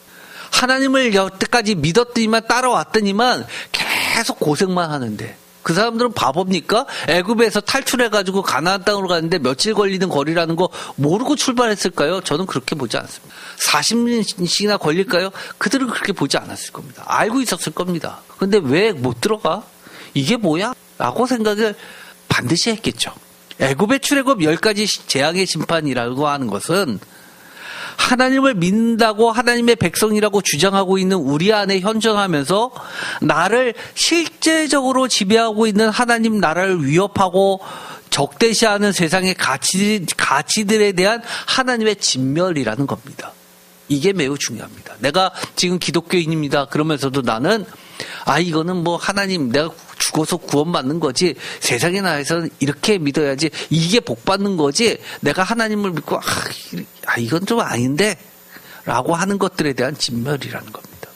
하나님을 여태까지 믿었더니만 따라왔더니만 계속 고생만 하는데 그 사람들은 바보입니까? 애굽에서 탈출해가지고 가나안 땅으로 가는데 며칠 걸리는 거리라는 거 모르고 출발했을까요? 저는 그렇게 보지 않습니다. 40년씩이나 걸릴까요? 그들은 그렇게 보지 않았을 겁니다. 알고 있었을 겁니다. 근데 왜 못 들어가? 이게 뭐야? 라고 생각을 반드시 했겠죠. 애굽의 출애굽 10가지 재앙의 심판이라고 하는 것은 하나님을 믿는다고 하나님의 백성이라고 주장하고 있는 우리 안에 현존하면서 나를 실제적으로 지배하고 있는 하나님 나라를 위협하고 적대시하는 세상의 가치들에 대한 하나님의 진멸이라는 겁니다. 이게 매우 중요합니다. 내가 지금 기독교인입니다. 그러면서도 나는 이거는 뭐 하나님 내가 죽어서 구원받는 거지, 세상의 나라에서는 이렇게 믿어야지, 이게 복받는 거지, 내가 하나님을 믿고 이건 좀 아닌데 라고 하는 것들에 대한 진멸이라는 겁니다.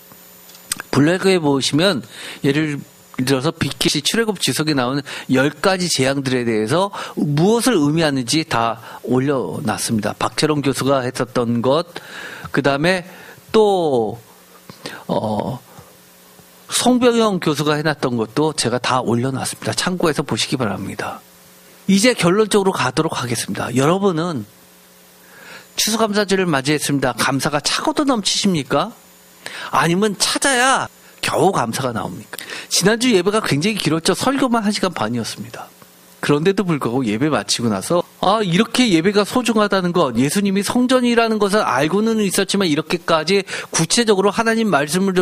블로그에 보시면 예를 들어서 BKC 출애굽 지석에 나오는 10가지 재앙들에 대해서 무엇을 의미하는지 다 올려놨습니다. 박철원 교수가 했었던 것, 그 다음에 또 송병영 교수가 해놨던 것도 제가 다 올려놨습니다. 참고해서 보시기 바랍니다. 이제 결론적으로 가도록 하겠습니다. 여러분은 추수감사절을 맞이했습니다. 감사가 차고도 넘치십니까? 아니면 찾아야 겨우 감사가 나옵니까? 지난주 예배가 굉장히 길었죠. 설교만 1시간 반이었습니다. 그런데도 불구하고 예배 마치고 나서 이렇게 예배가 소중하다는 것, 예수님이 성전이라는 것을 알고는 있었지만 이렇게까지 구체적으로 하나님 말씀을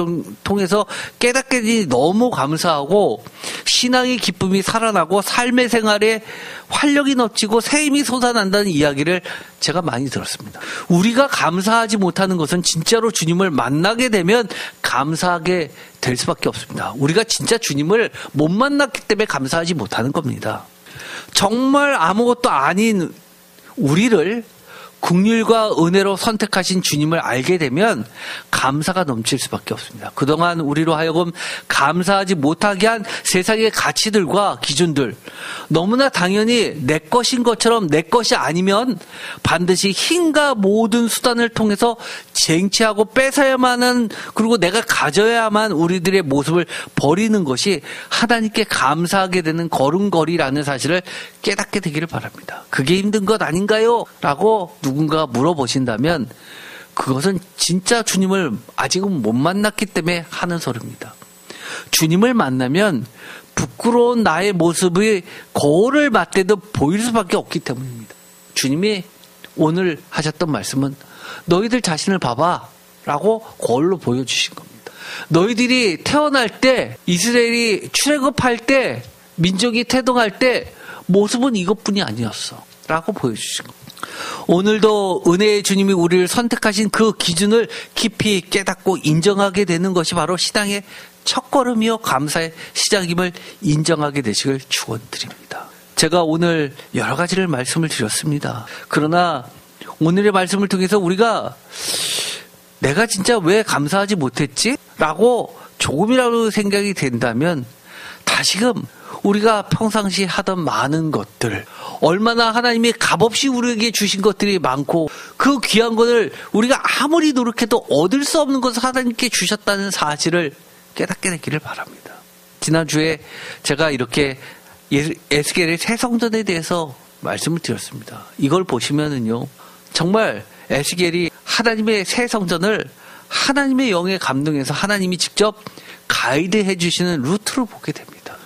통해서 깨닫게 되니 너무 감사하고 신앙의 기쁨이 살아나고 삶의 생활에 활력이 넘치고 새 힘이 솟아난다는 이야기를 제가 많이 들었습니다. 우리가 감사하지 못하는 것은 진짜로 주님을 만나게 되면 감사하게 될 수밖에 없습니다. 우리가 진짜 주님을 못 만났기 때문에 감사하지 못하는 겁니다. 정말 아무것도 아닌 우리를 긍휼과 은혜로 선택하신 주님을 알게 되면 감사가 넘칠 수밖에 없습니다. 그동안 우리로 하여금 감사하지 못하게 한 세상의 가치들과 기준들, 너무나 당연히 내 것인 것처럼 내 것이 아니면 반드시 힘과 모든 수단을 통해서 쟁취하고 뺏어야만 하는, 그리고 내가 가져야만 우리들의 모습을 버리는 것이 하나님께 감사하게 되는 걸음걸이라는 사실을 깨닫게 되기를 바랍니다. 그게 힘든 것 아닌가요? 라고 누군가 물어보신다면 그것은 진짜 주님을 아직은 못 만났기 때문에 하는 소리입니다. 주님을 만나면 부끄러운 나의 모습이 거울을 맞대듯 보일 수밖에 없기 때문입니다. 주님이 오늘 하셨던 말씀은 너희들 자신을 봐봐 라고 거울로 보여주신 겁니다. 너희들이 태어날 때, 이스라엘이 출애굽할 때, 민족이 태동할 때 모습은 이것뿐이 아니었어 라고 보여주신 겁니다. 오늘도 은혜의 주님이 우리를 선택하신 그 기준을 깊이 깨닫고 인정하게 되는 것이 바로 신앙의 첫걸음이요 감사의 시작임을 인정하게 되시길 축원드립니다. 제가 오늘 여러 가지를 말씀을 드렸습니다. 그러나 오늘의 말씀을 통해서 우리가 내가 진짜 왜 감사하지 못했지? 라고 조금이라도 생각이 된다면 다시금 우리가 평상시 하던 많은 것들, 얼마나 하나님이 값없이 우리에게 주신 것들이 많고 그 귀한 것을 우리가 아무리 노력해도 얻을 수 없는 것을 하나님께 주셨다는 사실을 깨닫게 되기를 바랍니다. 지난주에 제가 이렇게 에스겔의 새 성전에 대해서 말씀을 드렸습니다. 이걸 보시면은요, 정말 에스겔이 하나님의 새 성전을 하나님의 영에 감동해서 하나님이 직접 가이드해 주시는 루트를 보게 됩니다.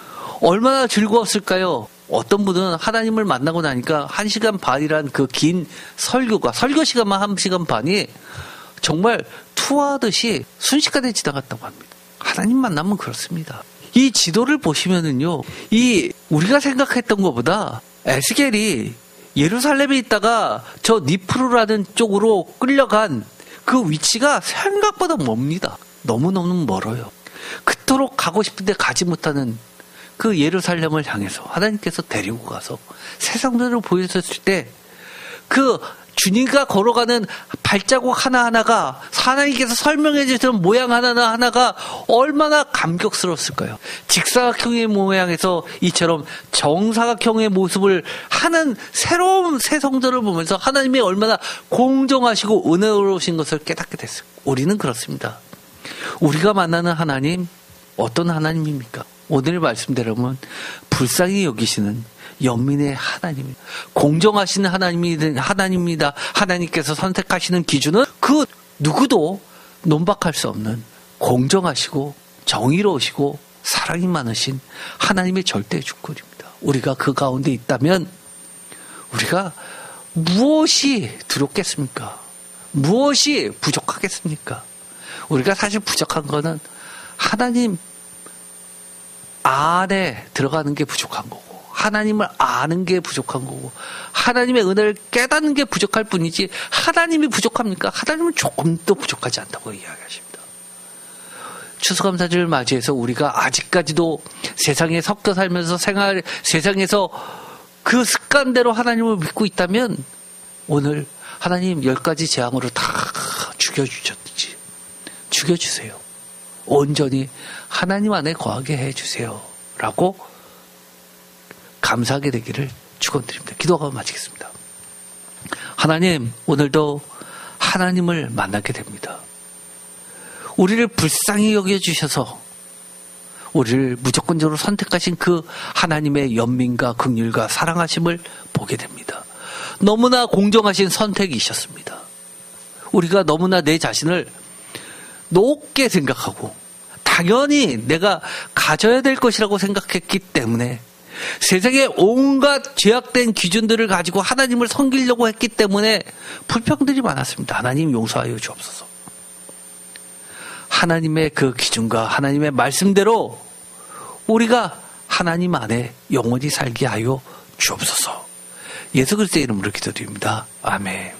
얼마나 즐거웠을까요? 어떤 분은 하나님을 만나고 나니까 1시간 반이란 그 긴 설교 시간만 1시간 반이 정말 투어하듯이 순식간에 지나갔다고 합니다. 하나님 만나면 그렇습니다. 이 지도를 보시면은요, 우리가 생각했던 것보다 에스겔이 예루살렘에 있다가 저 니프루라는 쪽으로 끌려간 그 위치가 생각보다 멉니다. 너무너무 멀어요. 그토록 가고 싶은데 가지 못하는 그 예루살렘을 향해서 하나님께서 데리고 가서 새 성전을 보여줬을 때 그 주님과 걸어가는 발자국 하나하나가, 하나님께서 설명해 주시는 모양 하나하나가 얼마나 감격스러웠을까요? 직사각형의 모양에서 이처럼 정사각형의 모습을 하는 새로운 새 성전을 보면서 하나님이 얼마나 공정하시고 은혜로우신 것을 깨닫게 됐어요. 우리는 그렇습니다. 우리가 만나는 하나님, 어떤 하나님입니까? 오늘 말씀대로면 불쌍히 여기시는 연민의 하나님입니다. 공정하신 하나님입니다. 하나님께서 선택하시는 기준은 그 누구도 논박할 수 없는 공정하시고 정의로우시고 사랑이 많으신 하나님의 절대 주권입니다. 우리가 그 가운데 있다면 우리가 무엇이 두렵겠습니까? 무엇이 부족하겠습니까? 우리가 사실 부족한 거는 하나님 안에 들어가는 게 부족한 거고, 하나님을 아는 게 부족한 거고, 하나님의 은혜를 깨닫는 게 부족할 뿐이지, 하나님이 부족합니까? 하나님은 조금도 부족하지 않다고 이야기하십니다. 추수감사절을 맞이해서 우리가 아직까지도 세상에 섞여 살면서 세상에서 그 습관대로 하나님을 믿고 있다면, 오늘 하나님 10가지 재앙으로 다 죽여주셨지. 죽여주세요. 온전히 하나님 안에 거하게 해주세요. 라고 감사하게 되기를 축원드립니다. 기도하고 마치겠습니다. 하나님, 오늘도 하나님을 만나게 됩니다. 우리를 불쌍히 여겨주셔서 우리를 무조건적으로 선택하신 그 하나님의 연민과 긍휼과 사랑하심을 보게 됩니다. 너무나 공정하신 선택이셨습니다. 우리가 너무나 내 자신을 높게 생각하고 당연히 내가 가져야 될 것이라고 생각했기 때문에, 세상의 온갖 죄악된 기준들을 가지고 하나님을 섬기려고 했기 때문에 불평들이 많았습니다. 하나님 용서하여 주옵소서. 하나님의 그 기준과 하나님의 말씀대로 우리가 하나님 안에 영원히 살게 하여 주옵소서. 예수 그리스도의 이름으로 기도드립니다. 아멘.